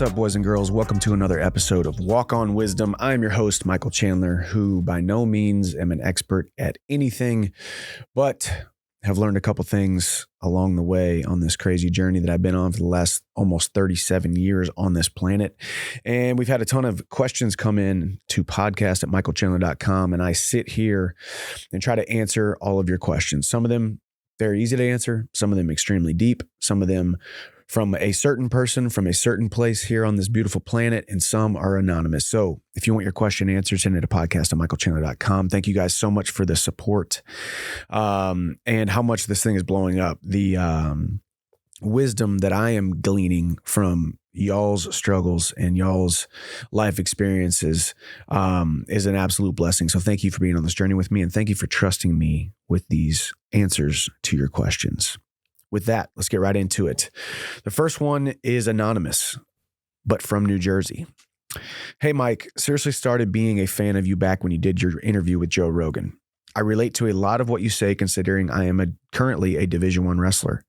What's up, boys and girls? Welcome to another episode of Walk on Wisdom. I'm your host, Michael Chandler, who by no means am an expert at anything, but have learned a couple things along the way on this crazy journey that I've been on for the last almost 37 years on this planet. And we've had a ton of questions come in to podcast at michaelchandler.com, and I sit here and try to answer all of your questions. Some of them very easy to answer, some of them extremely deep, some of them from a certain person, from a certain place here on this beautiful planet, and some are anonymous. So if you want your question answered, send it to podcast at michaelchandler.com. Thank you guys so much for the support and how much this thing is blowing up. The wisdom that I am gleaning from y'all's struggles and y'all's life experiences is an absolute blessing. So thank you for being on this journey with me, and thank you for trusting me with these answers to your questions. With that, let's get right into it. The first one is anonymous, but from New Jersey. Hey, Mike, seriously started being a fan of you back when you did your interview with Joe Rogan. I relate to a lot of what you say, considering I am currently a Division I wrestler.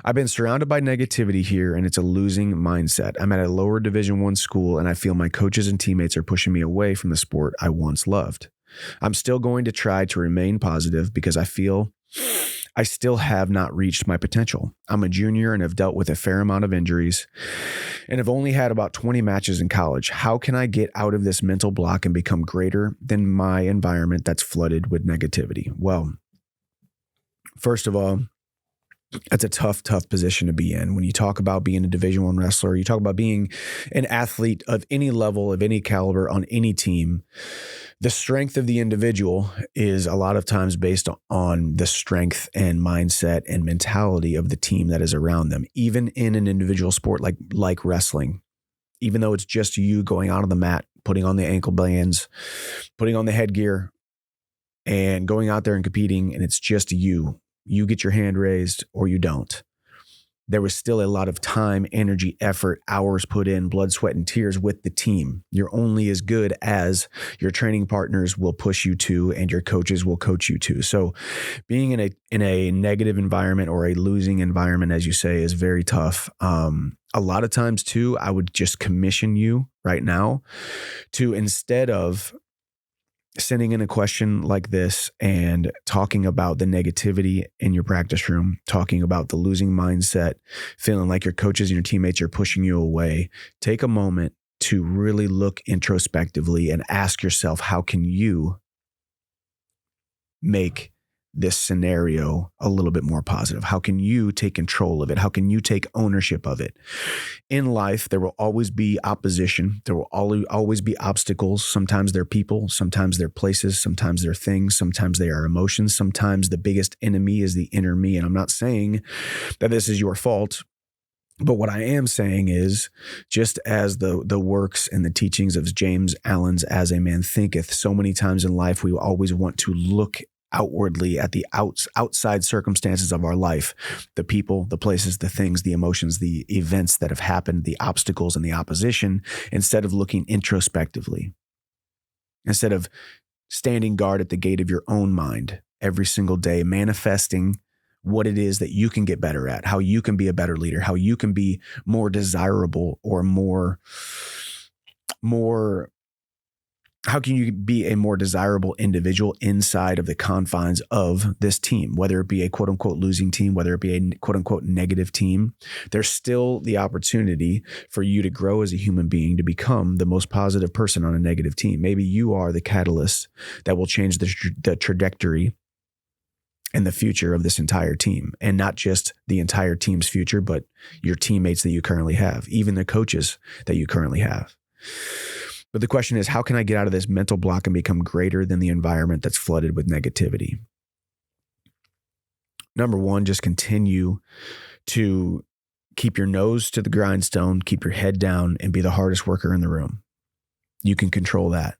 I've been surrounded by negativity here, and it's a losing mindset. I'm at a lower Division I school, and I feel my coaches and teammates are pushing me away from the sport I once loved. I'm still going to try to remain positive because I feel I still have not reached my potential. I'm a junior and have dealt with a fair amount of injuries and have only had about 20 matches in college. How can I get out of this mental block and become greater than my environment that's flooded with negativity? Well, first of all, that's a tough position to be in. When you talk about being a Division I wrestler, you talk about being an athlete of any level, of any caliber on any team. The strength of the individual is a lot of times based on the strength and mindset and mentality of the team that is around them. Even in an individual sport like wrestling, even though it's just you going out on the mat, putting on the ankle bands, putting on the headgear, and going out there and competing, and it's just you. You get your hand raised or you don't. There was still a lot of time, energy, effort, hours put in, blood, sweat, and tears with the team. You're only as good as your training partners will push you to and your coaches will coach you to. So being in a negative environment or a losing environment, as you say, is very tough. A lot of times too, I would just commission you right now to, instead of sending in a question like this and talking about the negativity in your practice room, talking about the losing mindset, feeling like your coaches and your teammates are pushing you away, take a moment to really look introspectively and ask yourself, how can you make this scenario a little bit more positive? How can you take control of it? How can you take ownership of it? In life, there will always be opposition. There will always be obstacles. Sometimes they're people, sometimes they're places, sometimes they're things, sometimes they are emotions. Sometimes the biggest enemy is the inner me. And I'm not saying that this is your fault, but what I am saying is, just as the works and the teachings of James Allen's As a Man Thinketh, so many times in life, we always want to look outwardly at the outside circumstances of our life, the people, the places, the things, the emotions, the events that have happened, the obstacles and the opposition, instead of looking introspectively, instead of standing guard at the gate of your own mind every single day, manifesting what it is that you can get better at, how you can be a better leader, how you can be more desirable or more how can you be a more desirable individual inside of the confines of this team, whether it be a quote unquote losing team, whether it be a quote unquote negative team? There's still the opportunity for you to grow as a human being, to become the most positive person on a negative team. Maybe you are the catalyst that will change the trajectory and the future of this entire team, and not just the entire team's future, but your teammates that you currently have, even the coaches that you currently have. But the question is, how can I get out of this mental block and become greater than the environment that's flooded with negativity? Number one, just continue to keep your nose to the grindstone, keep your head down, and be the hardest worker in the room. You can control that.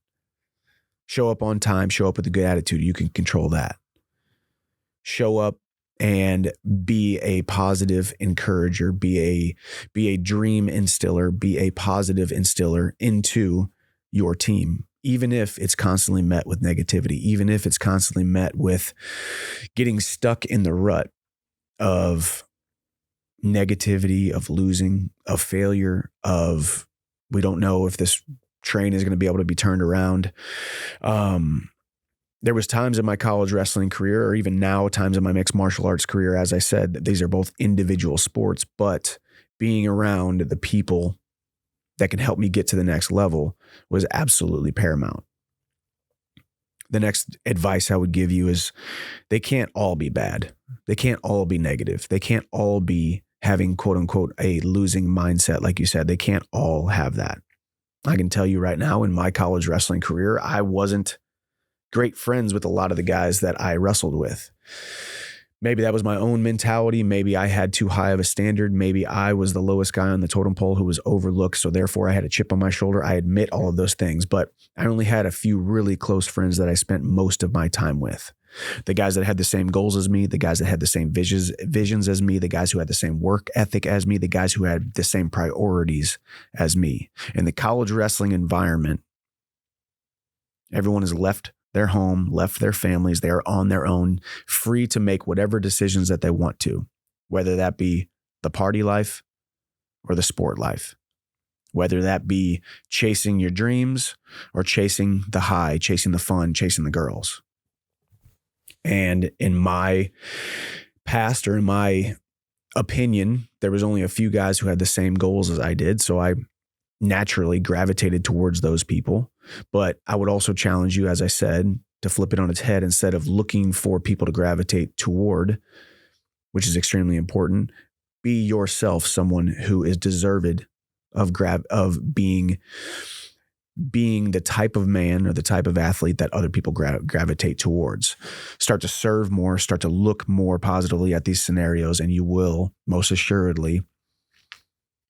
Show up on time, show up with a good attitude. You can control that. Show up and be a positive encourager, be a dream instiller, be a positive instiller into your team, even if it's constantly met with negativity, even if it's constantly met with getting stuck in the rut of negativity, of losing, of failure, of we don't know if this train is going to be able to be turned around. There was times in my college wrestling career, or even now times in my mixed martial arts career, as I said, that these are both individual sports, but being around the people that can help me get to the next level was absolutely paramount. The next advice I would give you is they can't all be bad. They can't all be negative. They can't all be having, quote unquote, a losing mindset. Like you said, they can't all have that. I can tell you right now, in my college wrestling career, I wasn't great friends with a lot of the guys that I wrestled with. Maybe that was my own mentality. Maybe I had too high of a standard. Maybe I was the lowest guy on the totem pole who was overlooked. So therefore I had a chip on my shoulder. I admit all of those things, but I only had a few really close friends that I spent most of my time with. The guys that had the same goals as me, the guys that had the same visions as me, the guys who had the same work ethic as me, the guys who had the same priorities as me. In the college wrestling environment, everyone is left their home, left their families. They are on their own, free to make whatever decisions that they want to, whether that be the party life or the sport life, whether that be chasing your dreams or chasing the high, chasing the fun, chasing the girls. And in my past, or in my opinion, there was only a few guys who had the same goals as I did. So I naturally gravitated towards those people. But I would also challenge you, as I said, to flip it on its head. Instead of looking for people to gravitate toward, which is extremely important, be yourself someone who is deserved of being the type of man or the type of athlete that other people gravitate towards. Start to serve more, start to look more positively at these scenarios, and you will most assuredly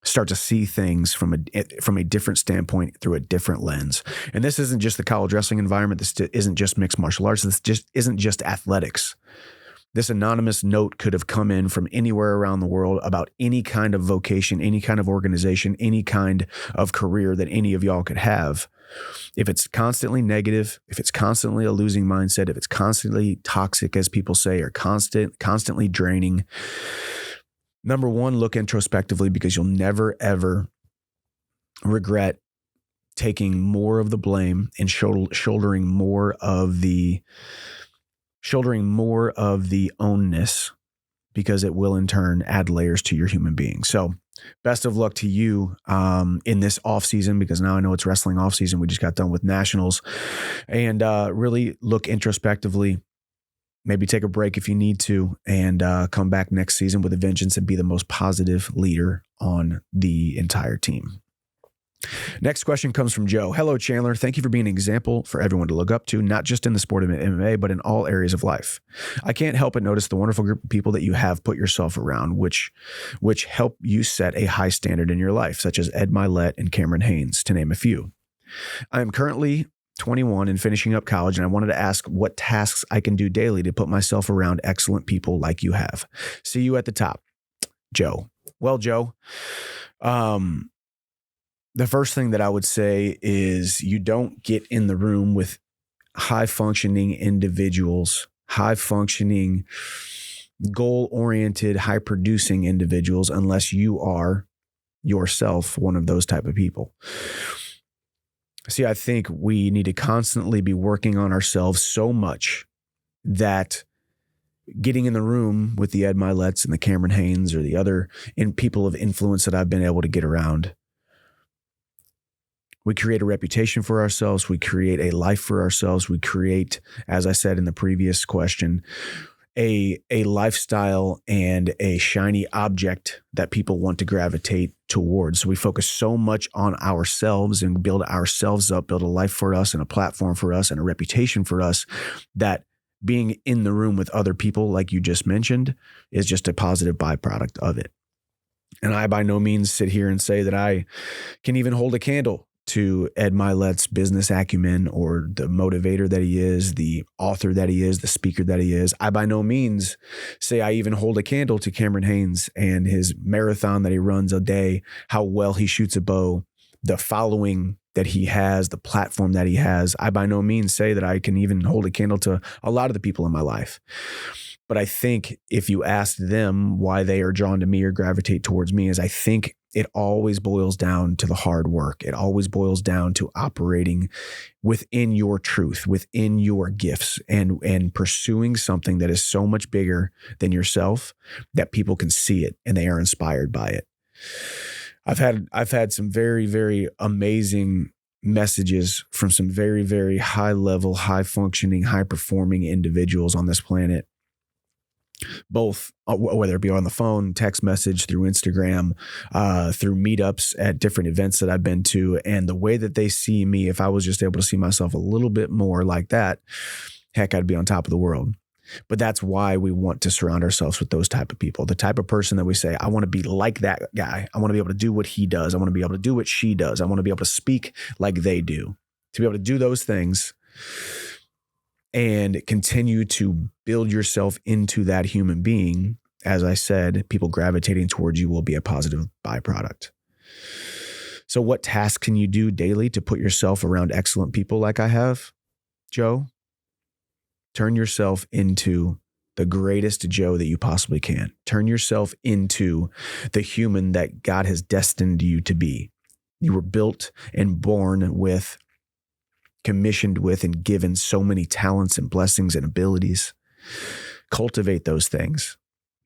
start to see things from a different standpoint, through a different lens. And this isn't just the college wrestling environment. This isn't just mixed martial arts. This just isn't just athletics. This anonymous note could have come in from anywhere around the world about any kind of vocation, any kind of organization, any kind of career that any of y'all could have. If it's constantly negative, if it's constantly a losing mindset, if it's constantly toxic, as people say, or constantly draining, number one, look introspectively, because you'll never, ever regret taking more of the blame and shouldering more of the ownness, because it will in turn add layers to your human being. So best of luck to you in this off season, because now I know it's wrestling off season. We just got done with nationals, and really look introspectively. Maybe take a break if you need to, and come back next season with a vengeance and be the most positive leader on the entire team. Next question comes from Joe. Hello, Chandler. Thank you for being an example for everyone to look up to, not just in the sport of MMA, but in all areas of life. I can't help but notice the wonderful group of people that you have put yourself around, which help you set a high standard in your life, such as Ed Milet and Cameron Haynes, to name a few. I am currently 21 and finishing up college, and I wanted to ask what tasks I can do daily to put myself around excellent people like you have. See you at the top, Joe. Well, Joe, the first thing that I would say is you don't get in the room with high-functioning individuals, high-functioning, goal-oriented, high-producing individuals unless you are yourself one of those type of people. See, I think we need to constantly be working on ourselves so much that getting in the room with the Ed Milets and the Cameron Haynes or the other people of influence that I've been able to get around, we create a reputation for ourselves. We create a life for ourselves. We create, as I said in the previous question, a lifestyle and a shiny object that people want to gravitate towards. So we focus so much on ourselves and build ourselves up, build a life for us and a platform for us and a reputation for us, that being in the room with other people, like you just mentioned, is just a positive byproduct of it. And I by no means sit here and say that I can even hold a candle to Ed Milet's business acumen or the motivator that he is, the author that he is, the speaker that he is. I by no means say I even hold a candle to Cameron Haynes and his marathon that he runs a day, how well he shoots a bow, the following that he has, the platform that he has. I by no means say that I can even hold a candle to a lot of the people in my life. But I think if you ask them why they are drawn to me or gravitate towards me, is I think it always boils down to the hard work. It always boils down to operating within your truth, within your gifts, and pursuing something that is so much bigger than yourself that people can see it and they are inspired by it. I've had some very, very amazing messages from some very, very high level, high functioning, high performing individuals on this planet, both whether it be on the phone, text message, through Instagram, through meetups at different events that I've been to. And the way that they see me, if I was just able to see myself a little bit more like that, heck, I'd be on top of the world. But that's why we want to surround ourselves with those type of people, the type of person that we say, I want to be like that guy. I want to be able to do what he does. I want to be able to do what she does. I want to be able to speak like they do. To be able to do those things and continue to build yourself into that human being. As I said, people gravitating towards you will be a positive byproduct. So what tasks can you do daily to put yourself around excellent people like I have, Joe? Turn yourself into the greatest Joe that you possibly can. Turn yourself into the human that God has destined you to be. You were built and born with, commissioned with, and given so many talents and blessings and abilities. Cultivate those things.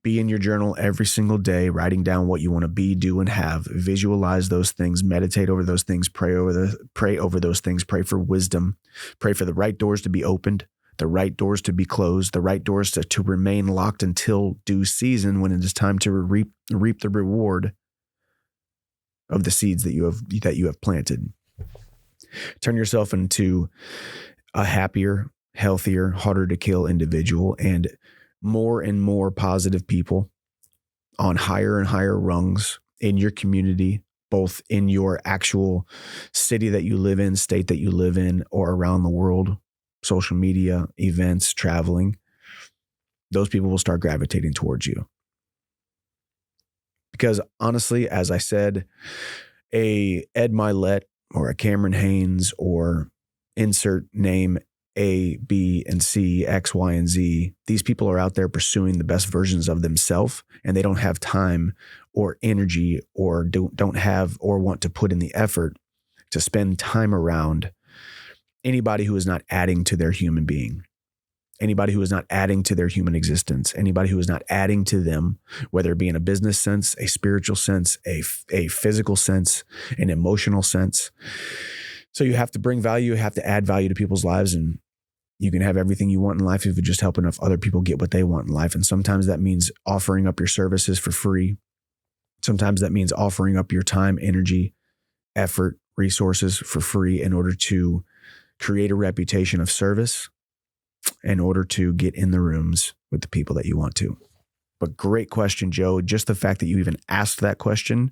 Be in your journal every single day, writing down what you want to be, do, and have. Visualize those things, meditate over those things, pray over those things, pray for wisdom, pray for the right doors to be opened, the right doors to be closed, the right doors to remain locked until due season, when it is time to reap the reward of the seeds that you have planted. Turn yourself into a happier, healthier, harder to kill individual, and more positive people on higher and higher rungs in your community, both in your actual city that you live in, state that you live in, or around the world, social media, events, traveling. Those people will start gravitating towards you. Because honestly, as I said, a Ed Milet or a Cameron Haynes, or insert name A, B, and C, X, Y, and Z. These people are out there pursuing the best versions of themselves, and they don't have time or energy, or don't have or want to put in the effort to spend time around anybody who is not adding to their human being, anybody who is not adding to their human existence, anybody who is not adding to them, whether it be in a business sense, a spiritual sense, a physical sense, an emotional sense. So you have to bring value, you have to add value to people's lives, and you can have everything you want in life if you just help enough other people get what they want in life. And sometimes that means offering up your services for free. Sometimes that means offering up your time, energy, effort, resources for free in order to create a reputation of service, in order to get in the rooms with the people that you want to. But great question, Joe. Just the fact that you even asked that question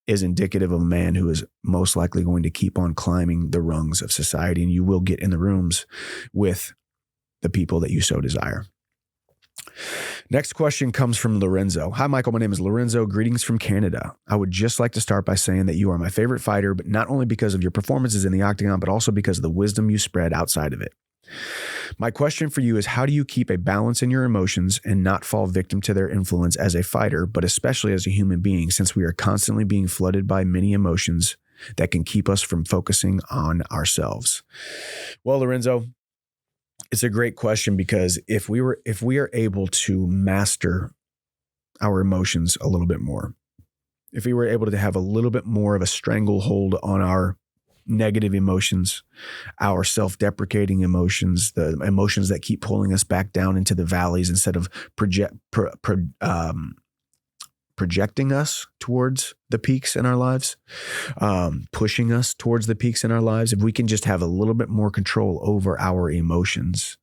is indicative of a man who is most likely going to keep on climbing the rungs of society, and you will get in the rooms with the people that you so desire. Next question comes from Lorenzo. Hi, Michael. My name is Lorenzo. Greetings from Canada. I would just like to start by saying that you are my favorite fighter, but not only because of your performances in the octagon, but also because of the wisdom you spread outside of it. My question for you is, how do you keep a balance in your emotions and not fall victim to their influence as a fighter, but especially as a human being, since we are constantly being flooded by many emotions that can keep us from focusing on ourselves? Well, Lorenzo, it's a great question, because if we are able to master our emotions a little bit more, if we were able to have a little bit more of a stranglehold on our negative emotions, our self-deprecating emotions, the emotions that keep pulling us back down into the valleys instead of projecting us towards the peaks in our lives, pushing us towards the peaks in our lives. If we can just have a little bit more control over our emotions,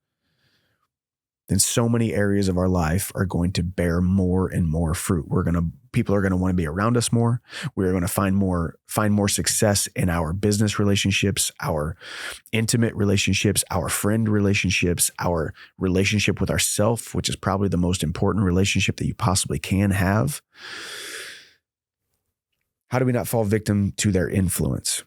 then so many areas of our life are going to bear more and more fruit. People are going to want to be around us more. We're going to find more success in our business relationships, our intimate relationships, our friend relationships, our relationship with ourself, which is probably the most important relationship that you possibly can have. How do we not fall victim to their influence?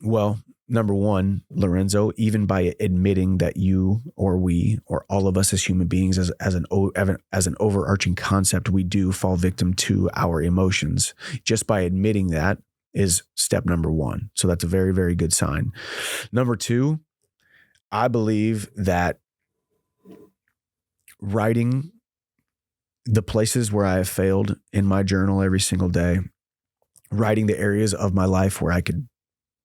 Well, number one, Lorenzo, even by admitting that you or we or all of us as human beings, as an overarching concept, we do fall victim to our emotions. Just by admitting that is step number one. So that's a very, very good sign. Number two, I believe that writing the places where I have failed in my journal every single day, writing the areas of my life where I could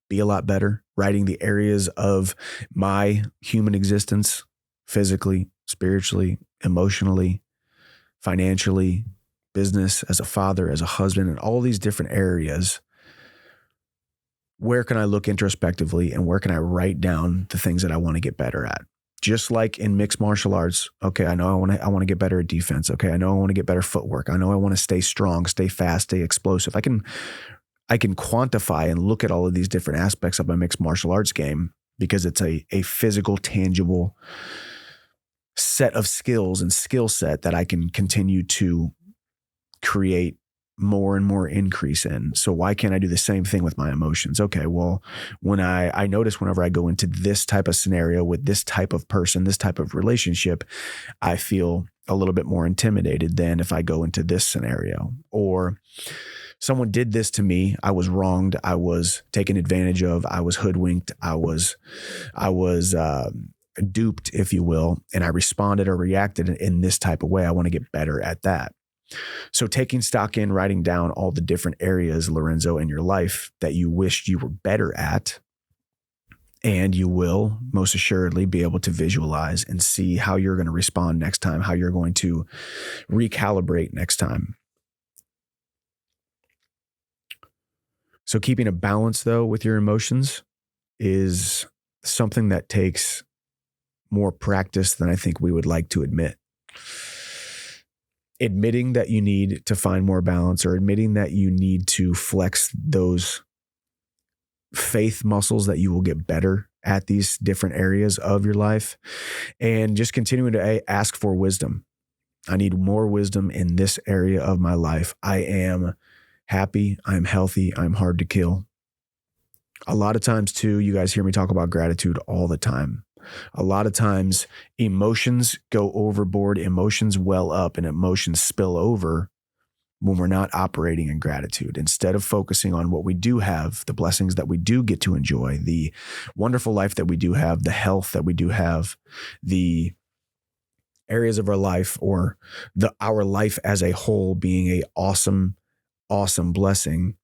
be a lot better, writing the areas of my human existence, physically, spiritually, emotionally, financially, business, as a father, as a husband, and all these different areas. Where can I look introspectively and where can I write down the things that I want to get better at? Just like in mixed martial arts, okay, I know I want to get better at defense. Okay, I know I want to get better footwork. I know I want to stay strong, stay fast, stay explosive. I can quantify and look at all of these different aspects of my mixed martial arts game because it's a physical, tangible set of skills and skill set that I can continue to create more and more increase in. So why can't I do the same thing with my emotions? Okay, well, when I notice whenever I go into this type of scenario with this type of person, this type of relationship, I feel a little bit more intimidated than if I go into this scenario. Or someone did this to me. I was wronged. I was taken advantage of. I was hoodwinked. I was duped, if you will, and I responded or reacted in this type of way. I want to get better at that. So taking stock in, writing down all the different areas, Lorenzo, in your life that you wished you were better at, and you will most assuredly be able to visualize and see how you're going to respond next time, how you're going to recalibrate next time. So keeping a balance, though, with your emotions is something that takes more practice than I think we would like to admit. Admitting that you need to find more balance, or admitting that you need to flex those faith muscles that you will get better at these different areas of your life, and just continuing to ask for wisdom. I need more wisdom in this area of my life. I am happy. I'm healthy. I'm hard to kill. A lot of times too, you guys hear me talk about gratitude all the time. A lot of times emotions go overboard, emotions well up, and emotions spill over when we're not operating in gratitude. Instead of focusing on what we do have, the blessings that we do get to enjoy, the wonderful life that we do have, the health that we do have, the areas of our life, or our life as a whole being a awesome blessing,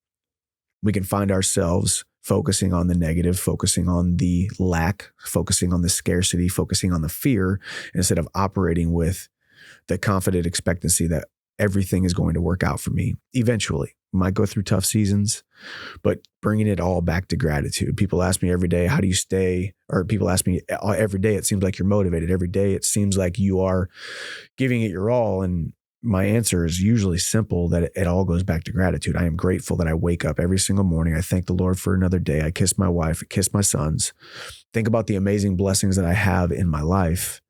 we can find ourselves focusing on the negative, focusing on the lack, focusing on the scarcity, focusing on the fear, instead of operating with the confident expectancy that everything is going to work out for me eventually. Might go through tough seasons, but bringing it all back to gratitude. People ask me every day, how do you stay? Or people ask me every day, it seems like you're motivated. Every day, it seems like you are giving it your all. And my answer is usually simple, that it all goes back to gratitude. I am grateful that I wake up every single morning. I thank the Lord for another day. I kiss my wife, I kiss my sons. Think about the amazing blessings that I have in my life,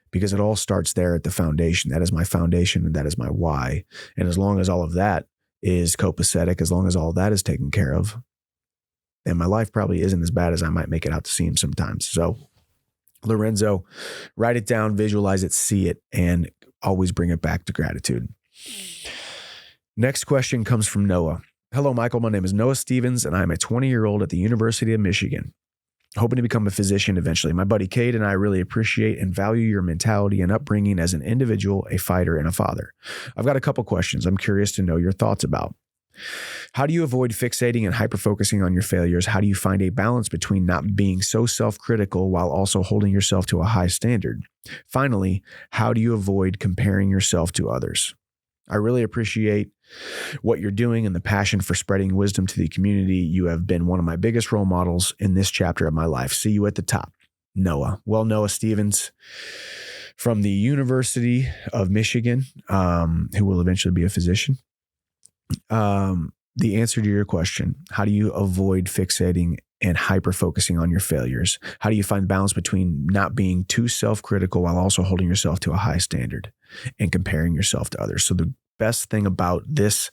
because it all starts there at the foundation. That is my foundation, and that is my why. And as long as all of that is copacetic, as long as all of that is taken care of, then my life probably isn't as bad as I might make it out to seem sometimes. So, Lorenzo, write it down, visualize it, see it, and always bring it back to gratitude. Next question comes from Noah. Hello, Michael. My name is Noah Stevens, and I'm a 20-year-old at the University of Michigan, hoping to become a physician eventually. My buddy Cade and I really appreciate and value your mentality and upbringing as an individual, a fighter, and a father. I've got a couple questions I'm curious to know your thoughts about. How do you avoid fixating and hyper-focusing on your failures? How do you find a balance between not being so self-critical while also holding yourself to a high standard? Finally, how do you avoid comparing yourself to others? I really appreciate what you're doing and the passion for spreading wisdom to the community. You have been one of my biggest role models in this chapter of my life. See you at the top, Noah. Well, Noah Stevens from the University of Michigan, who will eventually be a physician. The answer to your question, how do you avoid fixating and hyper-focusing on your failures? How do you find balance between not being too self-critical while also holding yourself to a high standard and comparing yourself to others? So the best thing about this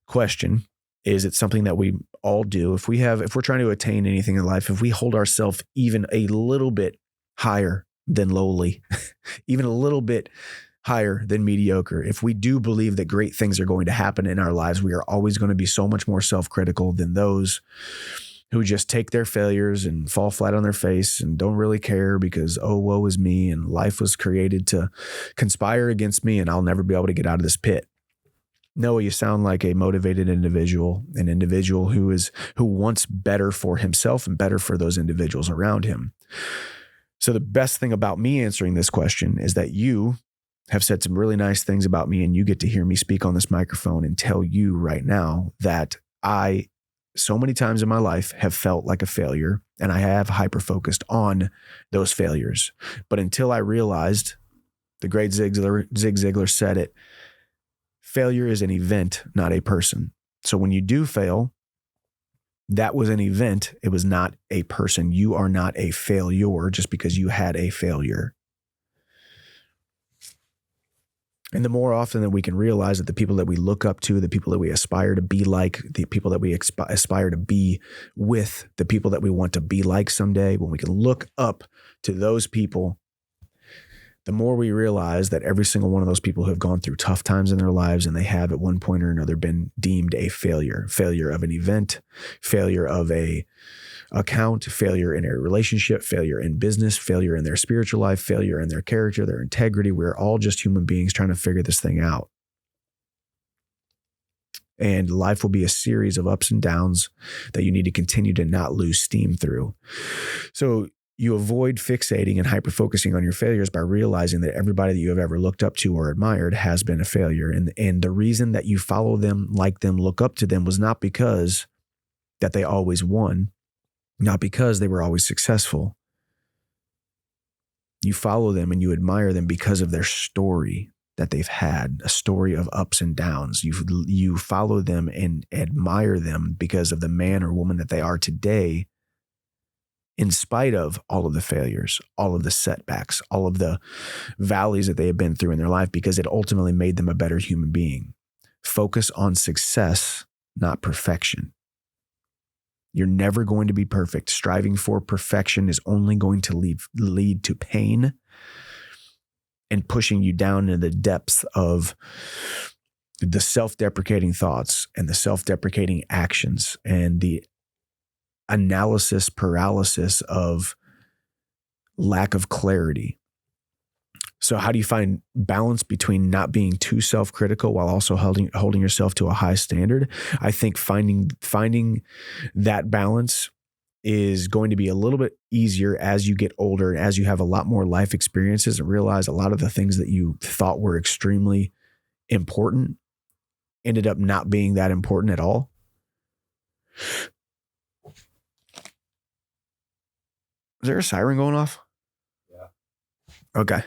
question is it's something that we all do. If we're trying to attain anything in life, if we hold ourselves even a little bit higher than lowly, even a little bit higher than mediocre, if we do believe that great things are going to happen in our lives, we are always going to be so much more self-critical than those who just take their failures and fall flat on their face and don't really care because, oh, woe is me, and life was created to conspire against me and I'll never be able to get out of this pit. No, you sound like a motivated individual, an individual who wants better for himself and better for those individuals around him. So the best thing about me answering this question is that you have said some really nice things about me, and you get to hear me speak on this microphone and tell you right now that I, so many times in my life, have felt like a failure, and I have hyper-focused on those failures. But until I realized, the great Zig Ziglar said it, failure is an event, not a person. So when you do fail, that was an event. It was not a person. You are not a failure just because you had a failure. And the more often that we can realize that the people that we look up to, the people that we aspire to be like, the people that we aspire to be with, the people that we want to be like someday, when we can look up to those people, the more we realize that every single one of those people who have gone through tough times in their lives, and they have at one point or another been deemed a failure of an event, failure of a account, failure in a relationship, failure in business, failure in their spiritual life, failure in their character, their integrity. We're all just human beings trying to figure this thing out. And life will be a series of ups and downs that you need to continue to not lose steam through. So you avoid fixating and hyper-focusing on your failures by realizing that everybody that you have ever looked up to or admired has been a failure. And the reason that you follow them, like them, look up to them was not because that they always won, not because they were always successful. You follow them and you admire them because of their story that they've had, a story of ups and downs. You follow them and admire them because of the man or woman that they are today, in spite of all of the failures, all of the setbacks, all of the valleys that they have been through in their life, because it ultimately made them a better human being. Focus on success, not perfection. You're never going to be perfect. Striving for perfection is only going to lead to pain and pushing you down into the depths of the self-deprecating thoughts and the self-deprecating actions and the analysis paralysis of lack of clarity. So how do you find balance between not being too self-critical while also holding yourself to a high standard? I think finding that balance is going to be a little bit easier as you get older and as you have a lot more life experiences and realize a lot of the things that you thought were extremely important ended up not being that important at all. Is there a siren going off? Yeah. Okay.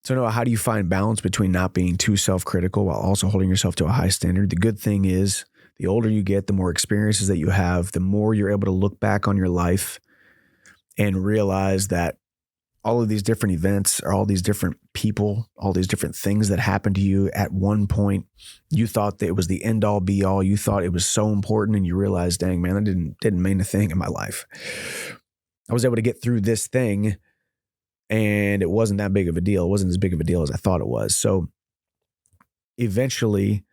So Noah, how do you find balance between not being too self-critical while also holding yourself to a high standard? The good thing is the older you get, the more experiences that you have, the more you're able to look back on your life and realize that all of these different events or all these different people, all these different things that happened to you at one point, you thought that it was the end all be all. You thought it was so important, and you realized, dang man, that didn't mean a thing in my life. I was able to get through this thing and it wasn't that big of a deal. It wasn't as big of a deal as I thought it was. So eventually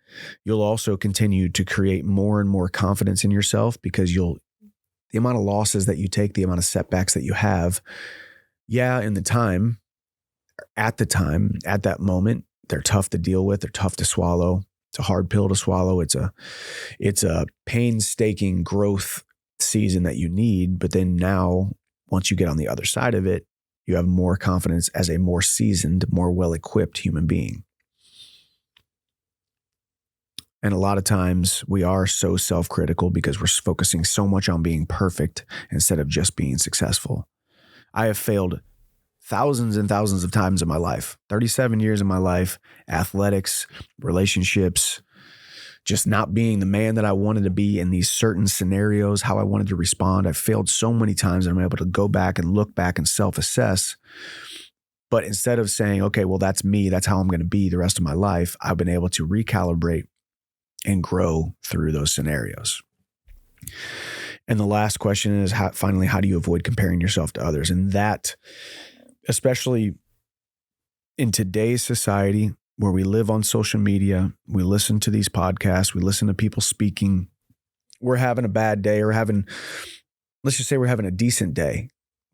you'll also continue to create more and more confidence in yourself because the amount of losses that you take, the amount of setbacks that you have, at that moment, they're tough to deal with. They're tough to swallow. It's a hard pill to swallow. It's a painstaking growth season that you need. But then now, once you get on the other side of it, you have more confidence as a more seasoned, more well-equipped human being. And a lot of times we are so self-critical because we're focusing so much on being perfect instead of just being successful. I have failed thousands and thousands of times in my life, 37 years in my life, athletics, relationships, just not being the man that I wanted to be in these certain scenarios, how I wanted to respond. I've failed so many times and I'm able to go back and look back and self-assess. But instead of saying, okay, well, that's me, that's how I'm going to be the rest of my life, I've been able to recalibrate and grow through those scenarios. And the last question is, finally, how do you avoid comparing yourself to others? And that, especially in today's society where we live on social media, we listen to these podcasts, we listen to people speaking, we're having a bad day or let's just say we're having a decent day,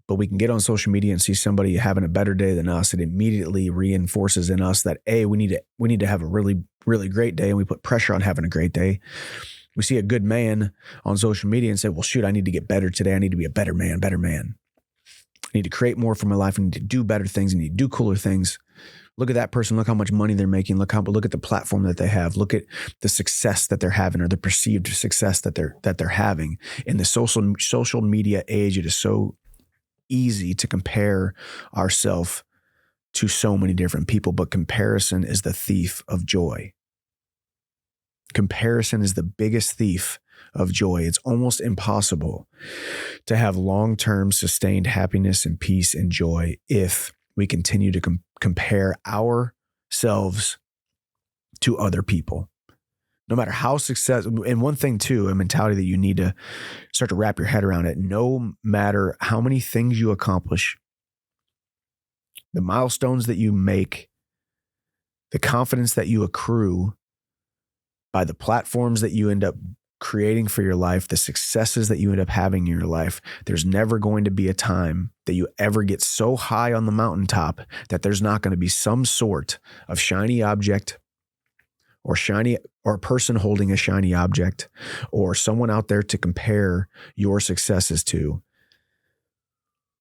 but we can get on social media and see somebody having a better day than us. It immediately reinforces in us that, we need to have a really, really great day. And we put pressure on having a great day. We see a good man on social media and say, well, shoot, I need to get better today. I need to be a better man. I need to create more for my life. I need to do better things. I need to do cooler things. Look at that person. Look how much money they're making. Look at the platform that they have. Look at the success that they're having, or the perceived success that they're having. In the social media age, it is so easy to compare ourselves to so many different people, but comparison is the thief of joy. Comparison is the biggest thief of joy. It's almost impossible to have long-term sustained happiness and peace and joy if we continue to compare ourselves to other people. No matter how successful, and one thing too, a mentality that you need to start to wrap your head around it, no matter how many things you accomplish, the milestones that you make, the confidence that you accrue by the platforms that you end up creating for your life, the successes that you end up having in your life, there's never going to be a time that you ever get so high on the mountaintop that there's not going to be some sort of shiny object or a person holding a shiny object or someone out there to compare your successes to,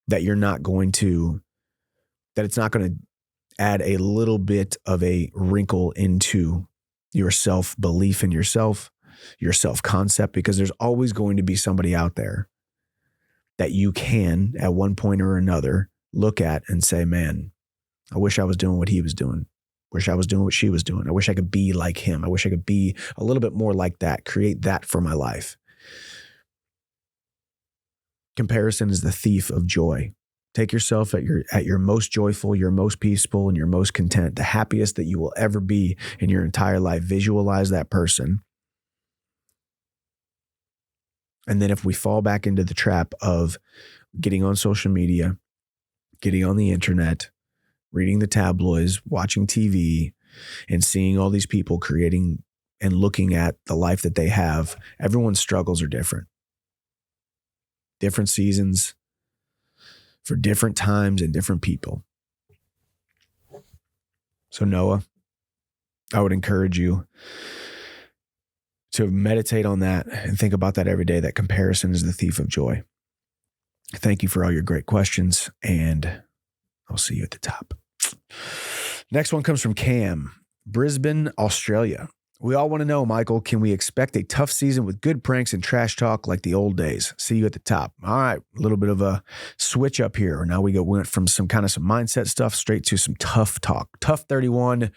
that it's not going to add a little bit of a wrinkle into your self-belief in yourself, your self-concept, because there's always going to be somebody out there that you can, at one point or another, look at and say, man, I wish I was doing what he was doing. Wish I was doing what she was doing. I wish I could be like him. I wish I could be a little bit more like that, create that for my life. Comparison is the thief of joy. Take yourself at your most joyful, your most peaceful, and your most content, the happiest that you will ever be in your entire life. Visualize that person. And then if we fall back into the trap of getting on social media, getting on the internet, reading the tabloids, watching TV, and seeing all these people creating and looking at the life that they have, everyone's struggles are different. Different seasons for different times and different people. So Noah, I would encourage you to meditate on that and think about that every day, that comparison is the thief of joy. Thank you for all your great questions, and I'll see you at the top. Next one comes from Cam, Brisbane, Australia. We all want to know, Michael, can we expect a tough season with good pranks and trash talk like the old days? See you at the top. All right, a little bit of a switch up here. Now we went from some mindset stuff straight to some tough talk. TUF 31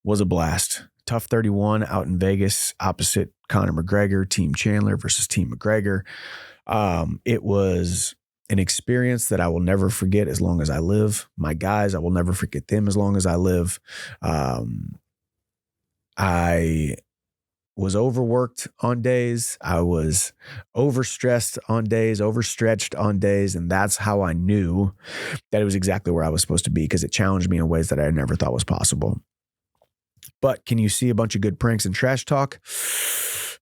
was a blast. TUF 31 out in Vegas, opposite Conor McGregor, Team Chandler versus Team McGregor. It was an experience that I will never forget as long as I live. My guys, I will never forget them as long as I live. I was overworked on days. I was overstressed on days, overstretched on days. And that's how I knew that it was exactly where I was supposed to be, because it challenged me in ways that I never thought was possible. But can you see a bunch of good pranks and trash talk?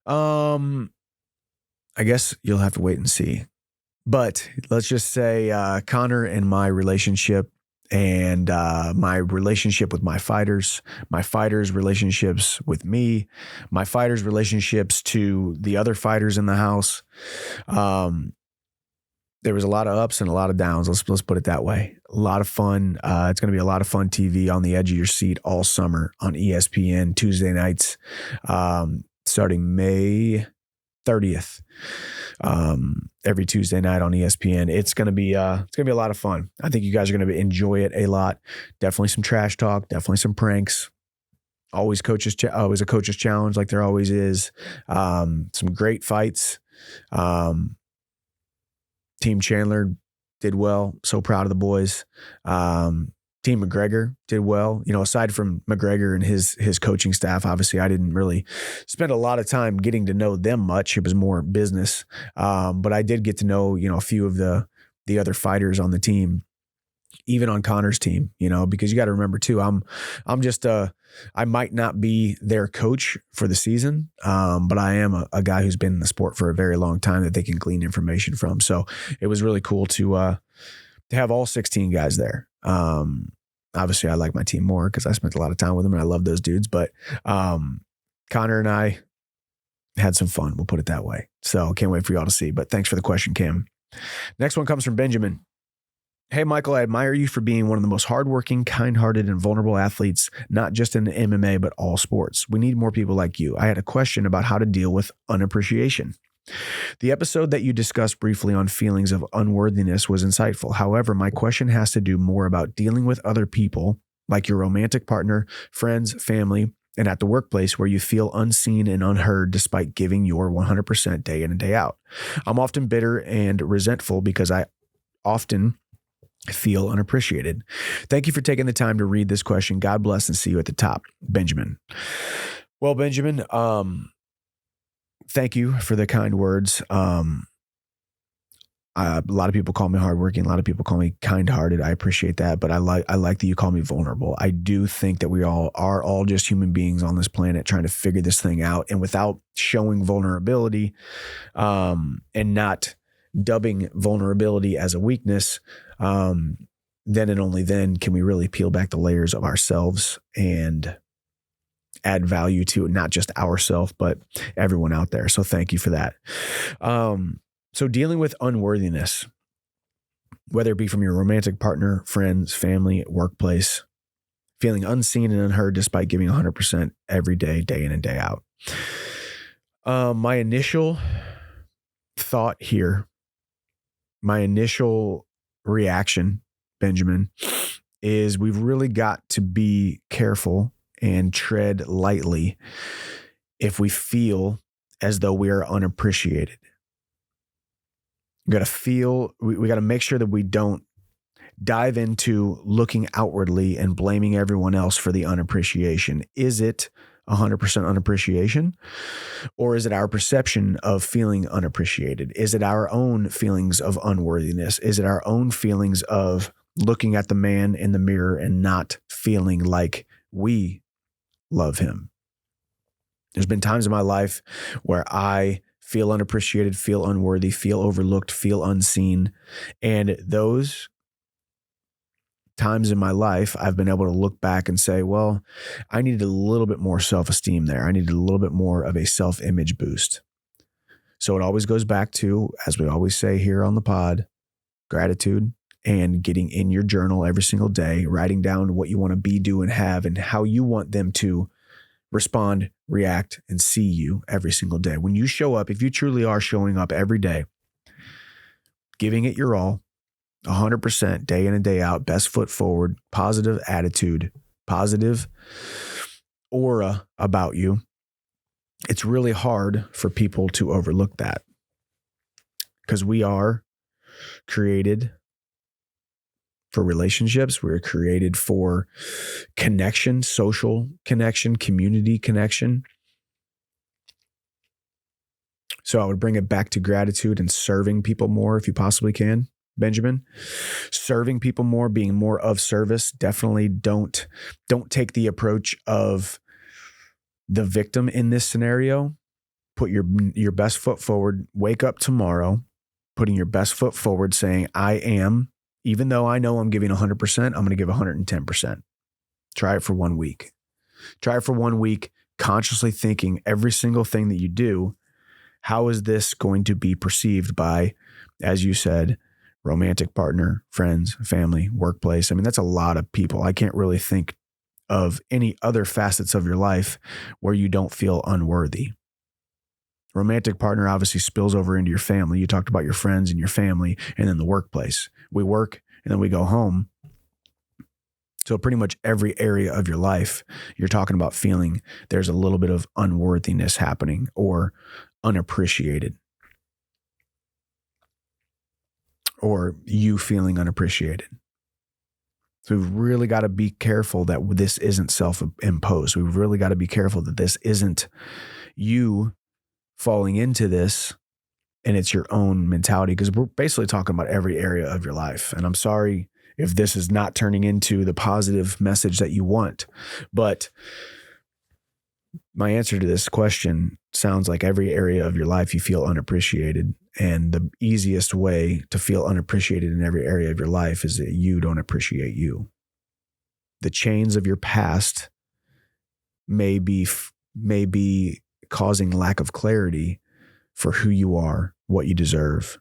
I guess you'll have to wait and see. But let's just say Conor and my relationship, and my relationship with my fighters' relationships with me, my fighters' relationships to the other fighters in the house. There was a lot of ups and a lot of downs. Let's put it that way. A lot of fun. It's going to be a lot of fun TV on the edge of your seat all summer on ESPN Tuesday nights, starting May 30th. Every Tuesday night on ESPN. It's going to be a lot of fun. I think you guys are going to enjoy it a lot. Definitely some trash talk, definitely some pranks. Always a coach's challenge, like there always is. Some great fights. Team Chandler did well. So proud of the boys. Team Team McGregor did well. Aside from McGregor and his coaching staff, obviously I didn't really spend a lot of time getting to know them much. It was more business. But I did get to know, a few of the other fighters on the team, even on Connor's team, because you got to remember too, I'm just I might not be their coach for the season, but I am a guy who's been in the sport for a very long time that they can glean information from. So it was really cool to have all 16 guys there. Obviously I like my team more because I spent a lot of time with them and I love those dudes, but Connor and I had some fun. We'll put it that way. So can't wait for y'all to see, but thanks for the question, Kim. Next one comes from Benjamin. Hey, Michael, I admire you for being one of the most hardworking, kind-hearted, and vulnerable athletes, not just in MMA, but all sports. We need more people like you. I had a question about how to deal with unappreciation. The episode that you discussed briefly on feelings of unworthiness was insightful. However, my question has to do more about dealing with other people, like your romantic partner, friends, family, and at the workplace where you feel unseen and unheard despite giving your 100% day in and day out. I'm often bitter and resentful because I often feel unappreciated. Thank you for taking the time to read this question. God bless and see you at the top, Benjamin. Well, Benjamin, thank you for the kind words. A lot of people call me hardworking. A lot of people call me kind-hearted. I appreciate that, but I like that you call me vulnerable. I do think that we all are all just human beings on this planet trying to figure this thing out, and without showing vulnerability, and not dubbing vulnerability as a weakness, then and only then can we really peel back the layers of ourselves and add value to not just ourselves, but everyone out there. So thank you for that. So dealing with unworthiness, whether it be from your romantic partner, friends, family, workplace, feeling unseen and unheard despite giving 100% every day, day in and day out. My initial thought here, my initial reaction, Benjamin, is we've really got to be careful and tread lightly if we feel as though we are unappreciated. We got to make sure that we don't dive into looking outwardly and blaming everyone else for the unappreciation. Is it 100% unappreciation? Or is it our perception of feeling unappreciated? Is it our own feelings of unworthiness? Is it our own feelings of looking at the man in the mirror and not feeling like we love him? There's been times in my life where I feel unappreciated, feel unworthy, feel overlooked, feel unseen. And those times in my life, I've been able to look back and say, well, I needed a little bit more self-esteem there. I needed a little bit more of a self-image boost. So it always goes back to, as we always say here on the pod, gratitude and getting in your journal every single day, writing down what you want to be, do, and have, and how you want them to respond, react, and see you every single day. When you show up, if you truly are showing up every day, giving it your all, 100% day in and day out, best foot forward, positive attitude, positive aura about you, it's really hard for people to overlook that, because we are created for relationships. We're created for connection, social connection, community connection. So I would bring it back to gratitude and serving people more if you possibly can, Benjamin. Serving people more, being more of service. Definitely don't take the approach of the victim in this scenario. Put your best foot forward. Wake up tomorrow, putting your best foot forward, saying, I am, even though I know I'm giving 100%, I'm going to give 110%. Try it for 1 week. Try it for 1 week, consciously thinking every single thing that you do, how is this going to be perceived by, as you said, romantic partner, friends, family, workplace? I mean, that's a lot of people. I can't really think of any other facets of your life where you don't feel unworthy. Romantic partner obviously spills over into your family. You talked about your friends and your family, and then the workplace. We work and then we go home. So pretty much every area of your life, you're talking about feeling there's a little bit of unworthiness happening or unappreciated, or you feeling unappreciated. So we've really got to be careful that this isn't self-imposed. We've really got to be careful that this isn't you falling into this and it's your own mentality, because we're basically talking about every area of your life. And I'm sorry if this is not turning into the positive message that you want, but my answer to this question sounds like every area of your life you feel unappreciated. And the easiest way to feel unappreciated in every area of your life is that you don't appreciate you. The chains of your past may be causing lack of clarity for who you are, what you deserve,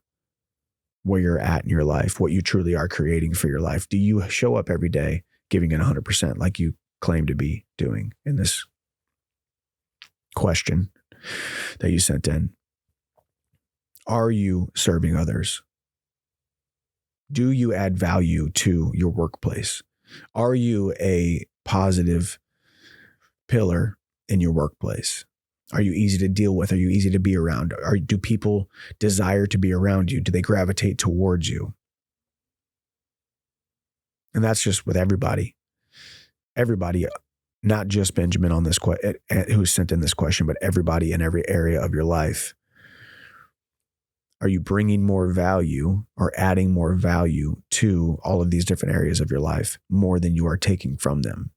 where you're at in your life, what you truly are creating for your life. Do you show up every day giving it 100% like you claim to be doing in this question that you sent in? Are you serving others? Do you add value to your workplace? Are you a positive pillar in your workplace? Are you easy to deal with? Are you easy to be around? Do people desire to be around you? Do they gravitate towards you? And that's just with everybody. Everybody, not just Benjamin on this who sent in this question, but everybody in every area of your life. Are you bringing more value or adding more value to all of these different areas of your life more than you are taking from them?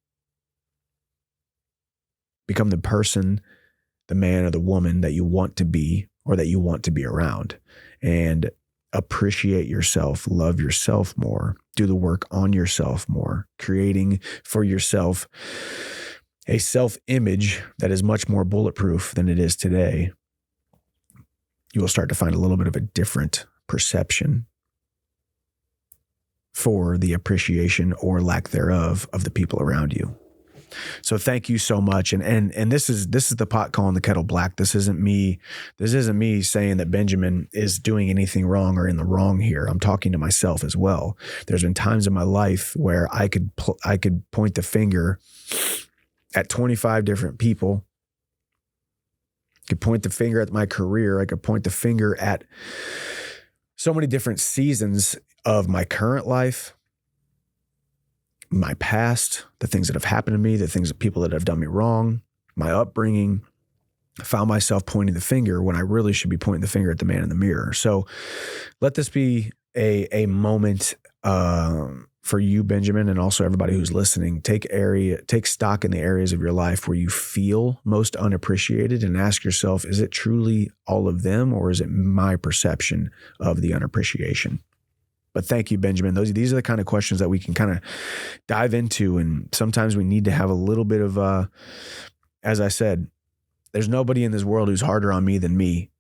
Become the person, the man or the woman that you want to be or that you want to be around, and appreciate yourself, love yourself more, do the work on yourself more, creating for yourself a self-image that is much more bulletproof than it is today. You will start to find a little bit of a different perception for the appreciation or lack thereof of the people around you. So thank you so much. And this is the pot calling the kettle black. This isn't me saying that Benjamin is doing anything wrong or in the wrong here. I'm talking to myself as well. There's been times in my life where I could point the finger at 25 different people. I could point the finger at my career. I could point the finger at so many different seasons of my current life, my past, the things that have happened to me, the things that people that have done me wrong, my upbringing. I found myself pointing the finger when I really should be pointing the finger at the man in the mirror. So let this be a moment for you, Benjamin, and also everybody who's listening. Take stock in the areas of your life where you feel most unappreciated and ask yourself, is it truly all of them, or is it my perception of the unappreciation? But thank you, Benjamin. These are the kind of questions that we can kind of dive into. And sometimes we need to have a little bit of, as I said, there's nobody in this world who's harder on me than me.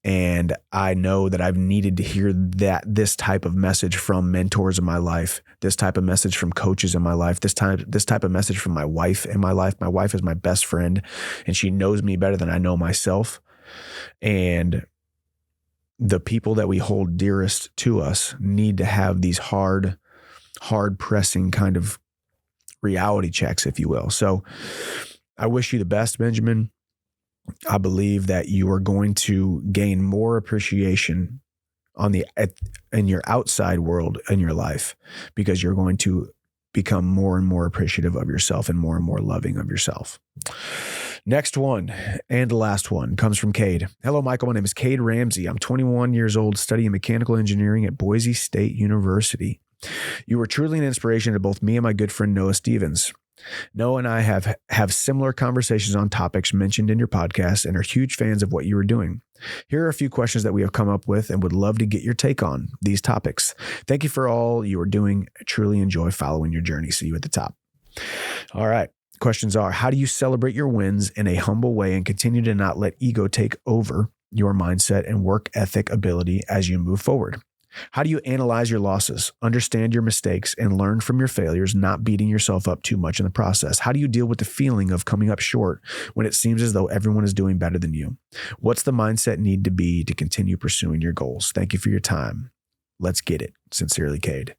And I know that I've needed to hear this type of message from mentors in my life, this type of message from coaches in my life, this type of message from my wife in my life. My wife is my best friend, and she knows me better than I know myself. And the people that we hold dearest to us need to have these hard pressing kind of reality checks, if you will. So I wish you the best, Benjamin. I believe that you are going to gain more appreciation in your outside world in your life, because you're going to become more and more appreciative of yourself and more loving of yourself. Next one, and the last one, comes from Cade. Hello, Michael. My name is Cade Ramsey. I'm 21 years old, studying mechanical engineering at Boise State University. You were truly an inspiration to both me and my good friend Noah Stevens. Noah and I have similar conversations on topics mentioned in your podcast and are huge fans of what you are doing. Here are a few questions that we have come up with and would love to get your take on these topics. Thank you for all you are doing. I truly enjoy following your journey. See you at the top. All right. Questions are: how do you celebrate your wins in a humble way and continue to not let ego take over your mindset and work ethic ability as you move forward? How do you analyze your losses, understand your mistakes, and learn from your failures, not beating yourself up too much in the process? How do you deal with the feeling of coming up short when it seems as though everyone is doing better than you? What's the mindset need to be to continue pursuing your goals? Thank you for your time. Let's get it. Sincerely, Cade.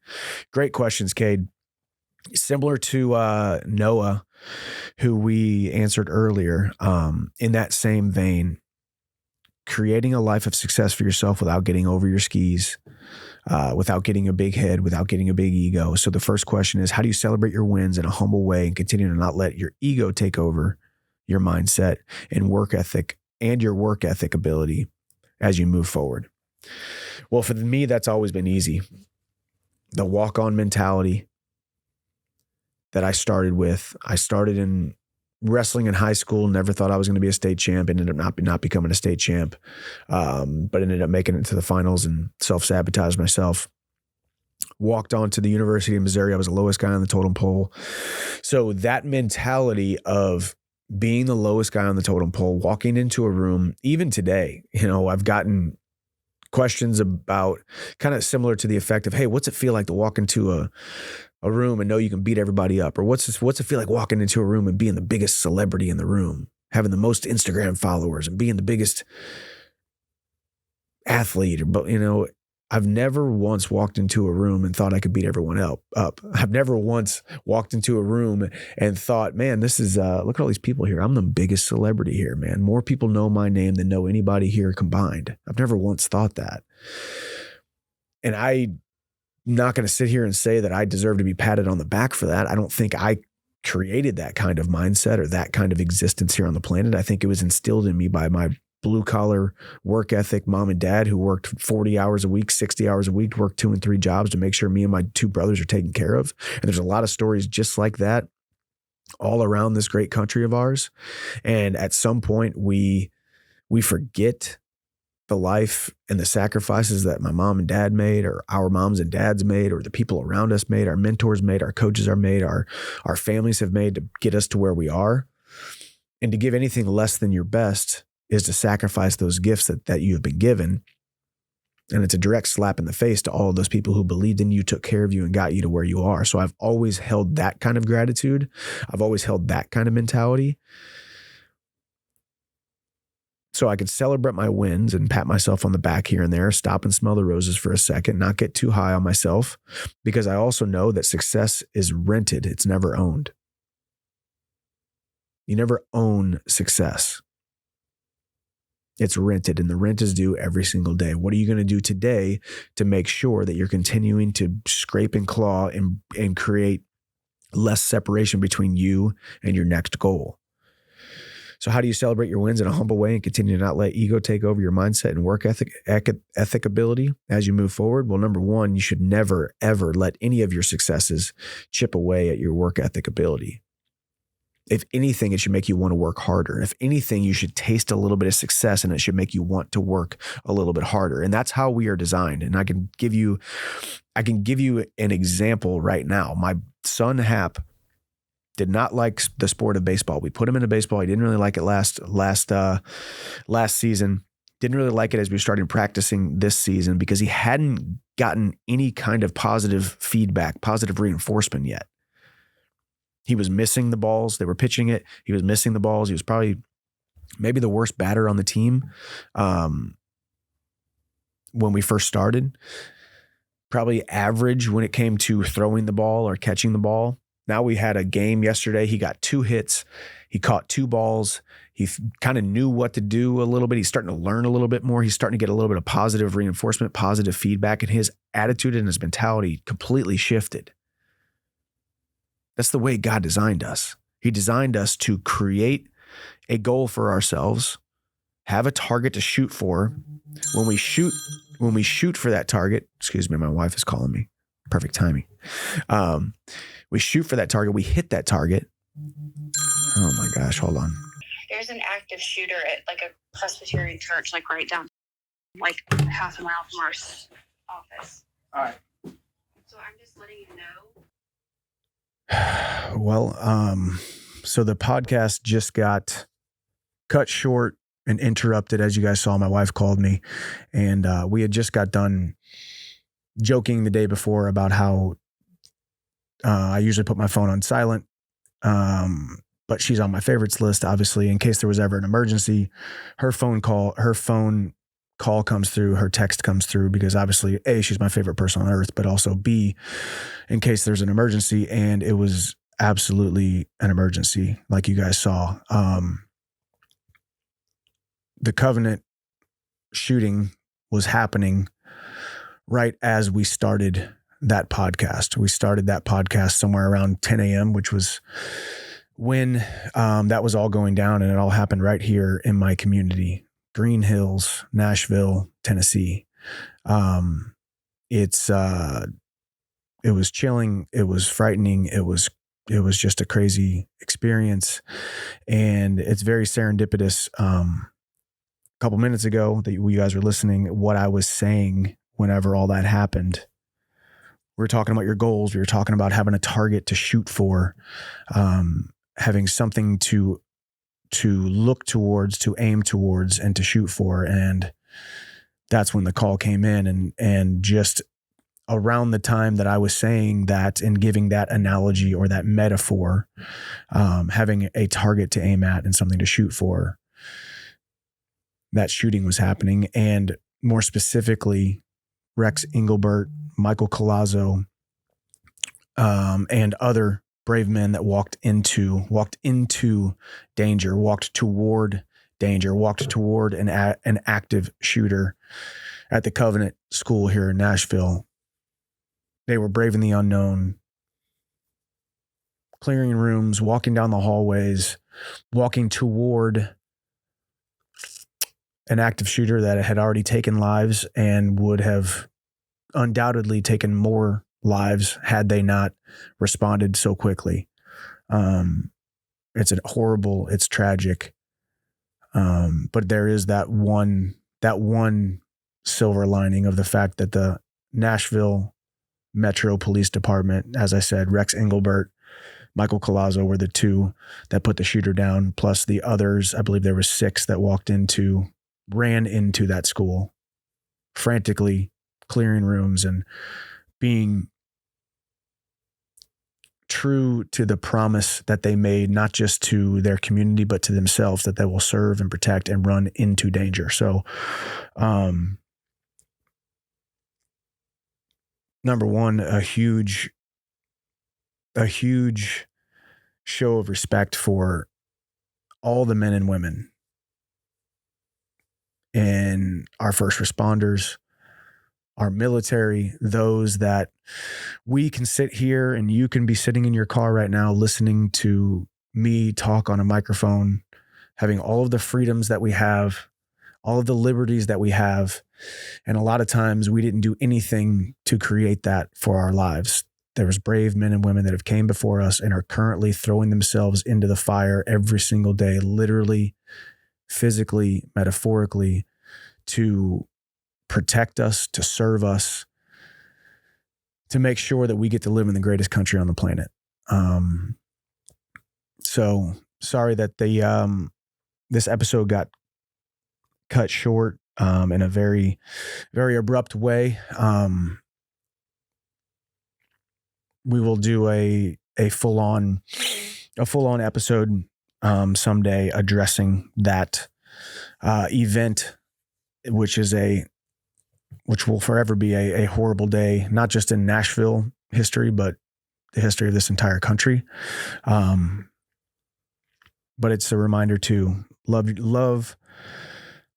Great questions, Cade. Similar to Noah, who we answered earlier, in that same vein, creating a life of success for yourself without getting over your skis, without getting a big head, without getting a big ego. So the first question is, how do you celebrate your wins in a humble way and continue to not let your ego take over your mindset and work ethic and your work ethic ability as you move forward? Well, for me, that's always been easy. The walk-on mentality that I started with. I started in wrestling in high school, never thought I was going to be a state champ, ended up not becoming a state champ, but ended up making it to the finals and self-sabotaged myself. Walked on to the University of Missouri. I was the lowest guy on the totem pole. So that mentality of being the lowest guy on the totem pole, walking into a room, even today, I've gotten questions about kind of similar to the effect of, hey, what's it feel like to walk into a room and know you can beat everybody up? Or what's it feel like walking into a room and being the biggest celebrity in the room, having the most Instagram followers and being the biggest athlete? But I've never once walked into a room and thought I could beat everyone up. I've never once walked into a room and thought, man, this is, look at all these people here. I'm the biggest celebrity here, man. More people know my name than know anybody here combined. I've never once thought that. And I'm not going to sit here and say that I deserve to be patted on the back for that. I don't think I created that kind of mindset or that kind of existence here on the planet. I think it was instilled in me by my blue collar work ethic mom and dad who worked 40 hours a week, 60 hours a week, worked 2 and 3 jobs to make sure me and my 2 brothers are taken care of. And there's a lot of stories just like that all around this great country of ours. And at some point we forget the life and the sacrifices that my mom and dad made, or our moms and dads made, or the people around us made, our mentors made, our coaches are made, our families have made to get us to where we are. And to give anything less than your best is to sacrifice those gifts that you have been given. And it's a direct slap in the face to all of those people who believed in you, took care of you, and got you to where you are. So I've always held that kind of gratitude. I've always held that kind of mentality. So I could celebrate my wins and pat myself on the back here and there, stop and smell the roses for a second, not get too high on myself, because I also know that success is rented. It's never owned. You never own success. It's rented, and the rent is due every single day. What are you going to do today to make sure that you're continuing to scrape and claw and create less separation between you and your next goal? So how do you celebrate your wins in a humble way and continue to not let ego take over your mindset and work ethic ability as you move forward? Well, number one, you should never, ever let any of your successes chip away at your work ethic ability. If anything, it should make you want to work harder. If anything, you should taste a little bit of success and it should make you want to work a little bit harder. And that's how we are designed. And I can give you an example right now. My son Hap did not like the sport of baseball. We put him into baseball. He didn't really like it last season. Didn't really like it as we started practicing this season because he hadn't gotten any kind of positive feedback, positive reinforcement yet. He was missing the balls. They were pitching it. He was missing the balls. He was probably maybe the worst batter on the team when we first started. Probably average when it came to throwing the ball or catching the ball. Now we had a game yesterday. He got 2 hits. He caught 2 balls. He kind of knew what to do a little bit. He's starting to learn a little bit more. He's starting to get a little bit of positive reinforcement, positive feedback, and his attitude and his mentality completely shifted. That's the way God designed us. He designed us to create a goal for ourselves, have a target to shoot for. When we shoot for that target, excuse me, my wife is calling me. Perfect timing. We shoot for that target. We hit that target. Oh my gosh, hold on. There's an active shooter at like a Presbyterian church, like right down, like half a mile from our office. All right. So I'm just letting you know. Well, so the podcast just got cut short and interrupted. As you guys saw, my wife called me, and we had just got done joking the day before about how I usually put my phone on silent, but she's on my favorites list, obviously, in case there was ever an emergency. Her phone call comes through, her text comes through, because obviously, A, she's my favorite person on earth, but also B, in case there's an emergency. And it was absolutely an emergency, like you guys saw. The Covenant shooting was happening right as we started that podcast. We started that podcast somewhere around 10 a.m., which was when that was all going down, and it all happened right here in my community, Green Hills, Nashville, Tennessee. It was chilling. It was frightening. It was just a crazy experience, and it's very serendipitous. A couple minutes ago that you guys were listening, what I was saying whenever all that happened, we were talking about your goals. We were talking about having a target to shoot for, having something to look towards, to aim towards, and to shoot for. And that's when the call came in, and just around the time that I was saying that and giving that analogy or that metaphor, having a target to aim at and something to shoot for, that shooting was happening. And more specifically, Rex Engelbert, Michael Collazo, and other brave men that walked into danger, walked toward danger, walked toward an active shooter at the Covenant School here in Nashville. They were brave in the unknown, clearing rooms, walking down the hallways, walking toward an active shooter that had already taken lives and would have undoubtedly taken more lives had they not responded so quickly. It's horrible, it's tragic. But there is that one silver lining of the fact that the Nashville Metro Police Department, as I said, Rex Engelbert, Michael Collazo were the two that put the shooter down, plus the others. I believe there was 6 that ran into that school, frantically clearing rooms and being true to the promise that they made, not just to their community, but to themselves, that they will serve and protect and run into danger. So, number one, a huge show of respect for all the men and women and our first responders, our military, those that we can sit here and you can be sitting in your car right now listening to me talk on a microphone, having all of the freedoms that we have, all of the liberties that we have. And a lot of times we didn't do anything to create that for our lives. There was brave men and women that have came before us and are currently throwing themselves into the fire every single day, literally, physically, metaphorically, to protect us, to serve us, to make sure that we get to live in the greatest country on the planet. So sorry that this episode got cut short in a very, very abrupt way. We will do a full-on episode someday addressing that event, which will forever be a horrible day, not just in Nashville history, but the history of this entire country. But it's a reminder to love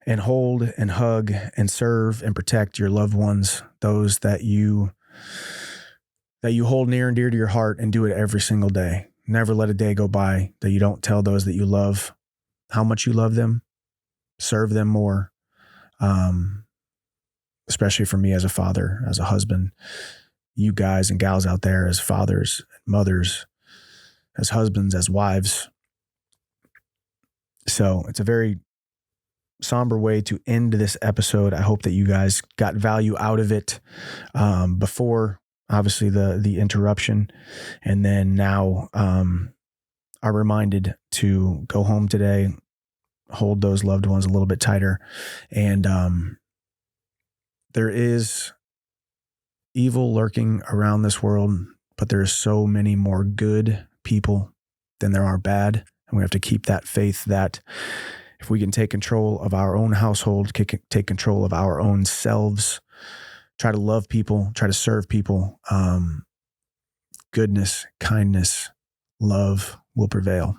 and hold and hug and serve and protect your loved ones, those that you hold near and dear to your heart, and do it every single day. Never let a day go by that you don't tell those that you love how much you love them, serve them more. Especially for me as a father, as a husband, you guys and gals out there as fathers, mothers, as husbands, as wives. So it's a very somber way to end this episode. I hope that you guys got value out of it before, obviously, the interruption. And then now are reminded to go home today, hold those loved ones a little bit tighter. And there is evil lurking around this world, but there's so many more good people than there are bad. And we have to keep that faith that if we can take control of our own household, take control of our own selves, try to love people, try to serve people, goodness, kindness, love will prevail.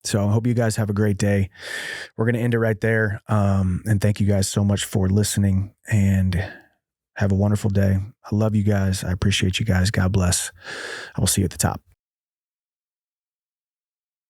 So I hope you guys have a great day. We're going to end it right there. And thank you guys so much for listening. And Have a wonderful day. I love you guys. I appreciate you guys. God bless. I will see you at the top.